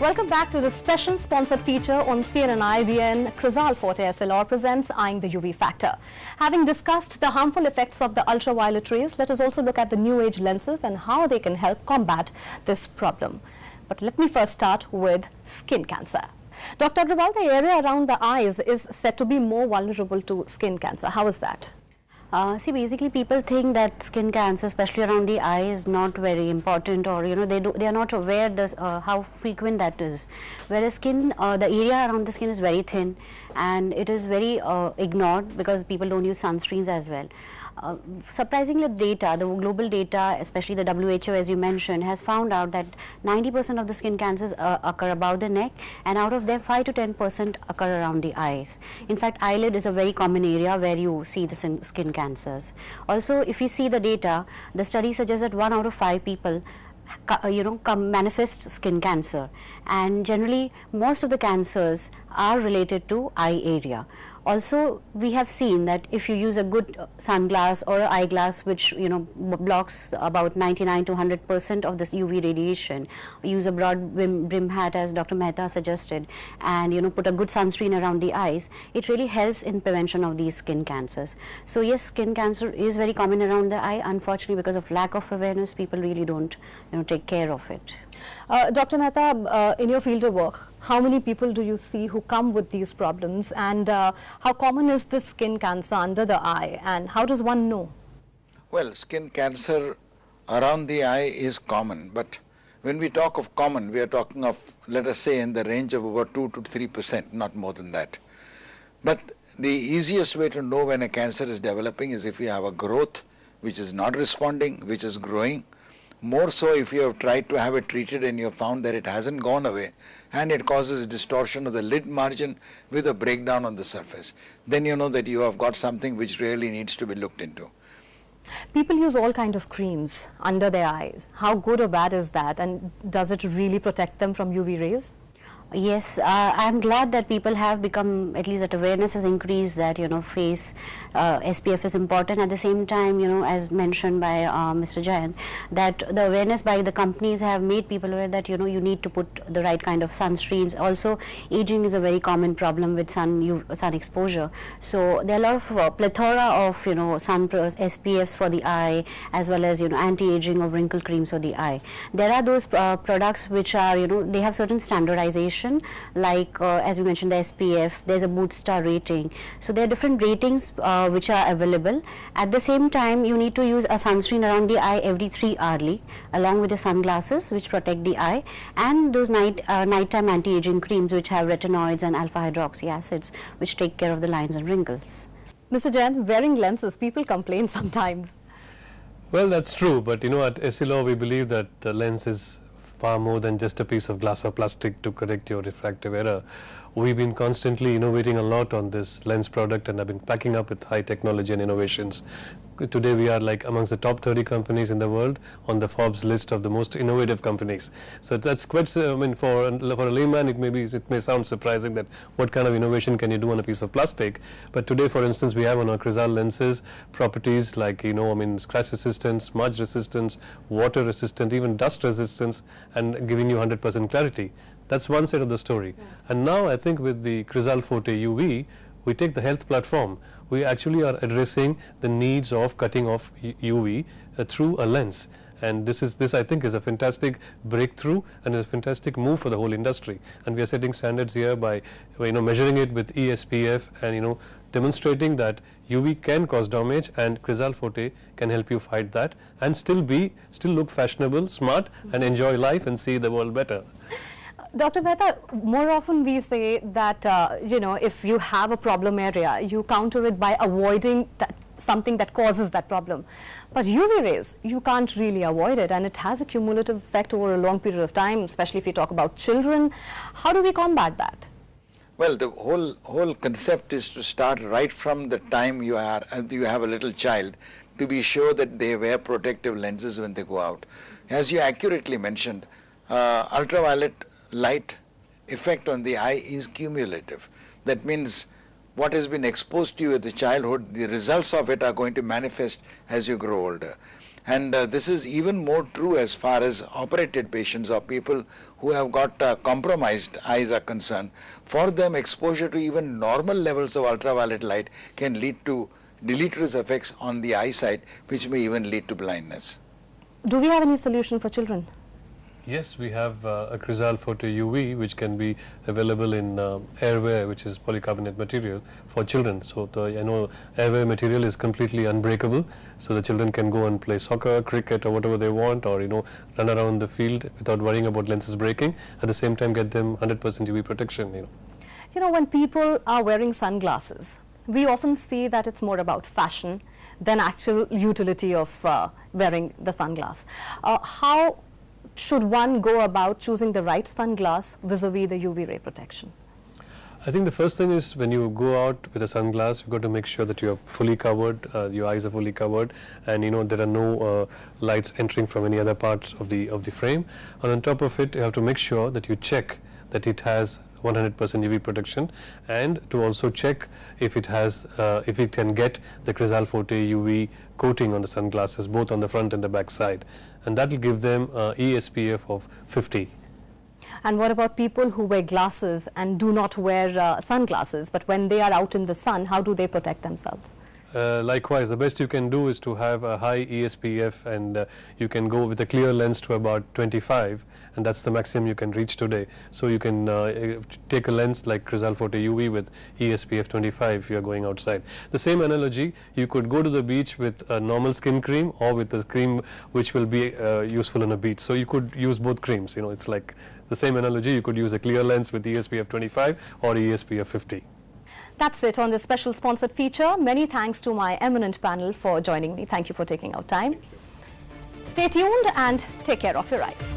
Welcome back to the special sponsored feature on CNNIVN. Crizal Forte SLR presents Eyeing the UV Factor. Having discussed the harmful effects of the ultraviolet rays, let us also look at the new age lenses and how they can help combat this problem. But let me first start with skin cancer. Dr. Agrawal, the area around the eyes is said to be more vulnerable to skin cancer. How is that? See, basically people think that skin cancer, especially around the eye, is not very important, or they are not aware this, how frequent that is. Whereas skin, the area around the skin is very thin, and it is very ignored because people don't use sunscreens as well. Surprisingly, the global data, especially the WHO, as you mentioned, has found out that 90% of the skin cancers occur above the neck, and out of them 5 to 10% occur around the eyes. In fact, eyelid is a very common area where you see the skin cancers. Also, if you see the data, the study suggests that 1 out of 5 people manifest skin cancer, and generally most of the cancers are related to eye area. Also, we have seen that if you use a good sunglass or an eyeglass which blocks about 99 to 100% of this UV radiation, use a broad brim hat as Dr. Mehta suggested, and put a good sunscreen around the eyes, it really helps in prevention of these skin cancers. So yes, skin cancer is very common around the eye. Unfortunately, because of lack of awareness, people really don't take care of it. Dr. Mehta, in your field of work, how many people do you see who come with these problems, and how common is this skin cancer under the eye, and how does one know? Well, skin cancer around the eye is common, but when we talk of common, we are talking of, let us say, in the range of about 2 to 3%, not more than that. But the easiest way to know when a cancer is developing is if you have a growth which is not responding, which is growing. More so if you have tried to have it treated and you have found that it hasn't gone away and it causes distortion of the lid margin with a breakdown on the surface. Then you know that you have got something which really needs to be looked into. People use all kinds of creams under their eyes. How good or bad is that, and does it really protect them from UV rays? Yes, I'm glad that people have become, at least that awareness has increased, that face SPF is important. At the same time, as mentioned by Mr. Jain, that the awareness by the companies have made people aware that you need to put the right kind of sunscreens. Also, aging is a very common problem with sun exposure. So there are a lot of plethora of sun SPFs for the eye, as well as anti-aging or wrinkle creams for the eye. There are those products which are they have certain standardization. Like as we mentioned, the SPF, there's a boot star rating. So there are different ratings which are available. At the same time, you need to use a sunscreen around the eye every 3 hourly, along with the sunglasses which protect the eye, and those nighttime anti-aging creams which have retinoids and alpha hydroxy acids which take care of the lines and wrinkles. Mr. Jain, wearing lenses, people complain sometimes. Well, that's true, but at SLR we believe that the lens is far more than just a piece of glass or plastic to correct your refractive error. We've been constantly innovating a lot on this lens product, and have been packing up with high technology and innovations. Today we are like amongst the top 30 companies in the world on the Forbes list of the most innovative companies. So that's quite, for a layman it may sound surprising that what kind of innovation can you do on a piece of plastic. But today, for instance, we have on our Crizal lenses properties like scratch resistance, smudge resistance, water resistant, even dust resistance, and giving you 100% clarity. That's one side of the story. Yeah. And now I think with the Crizal Forte UV, we take the health platform. We actually are addressing the needs of cutting off UV through a lens. And this I think is a fantastic breakthrough and a fantastic move for the whole industry. And we are setting standards here by measuring it with eSPF and demonstrating that UV can cause damage, and Crizal Forte can help you fight that and still look fashionable, smart, and enjoy life and see the world better. Dr. Mehta, more often we say that, if you have a problem area, you counter it by avoiding something that causes that problem. But UV rays, you can't really avoid it, and it has a cumulative effect over a long period of time, especially if you talk about children. How do we combat that? Well, the whole concept is to start right from the time you have a little child, to be sure that they wear protective lenses when they go out. As you accurately mentioned, ultraviolet light effect on the eye is cumulative. That means what has been exposed to you at the childhood, the results of it are going to manifest as you grow older. And this is even more true as far as operated patients or people who have got compromised eyes are concerned. For them, exposure to even normal levels of ultraviolet light can lead to deleterious effects on the eyesight, which may even lead to blindness. Do we have any solution for children? Yes, we have a Crizal Forte UV which can be available in airwear, which is polycarbonate material for children. So the airwear material is completely unbreakable, so the children can go and play soccer, cricket or whatever they want, or run around the field without worrying about lenses breaking. At the same time get them 100% UV protection. When people are wearing sunglasses, we often see that it's more about fashion than actual utility of wearing the sunglass. How should one go about choosing the right sunglass vis-a-vis the UV ray protection? I think the first thing is when you go out with a sunglass, you've got to make sure that you are fully covered, your eyes are fully covered, and there are no lights entering from any other parts of the frame. And on top of it, you have to make sure that you check that it has 100% UV protection, and to also check if it can get the Crizal Forte UV coating on the sunglasses, both on the front and the back side, and that will give them ESPF of 50. And what about people who wear glasses and do not wear sunglasses, but when they are out in the sun, how do they protect themselves? Likewise, the best you can do is to have a high ESPF, and you can go with a clear lens to about 25, and that's the maximum you can reach today. So you can take a lens like Crizal Forte UV with ESPF 25 if you are going outside. The same analogy, you could go to the beach with a normal skin cream or with a cream which will be useful on a beach. So you could use both creams. It's like the same analogy. You could use a clear lens with ESPF 25 or ESPF 50. That's it on this special sponsored feature. Many thanks to my eminent panel for joining me. Thank you for taking out time. Stay tuned and take care of your eyes.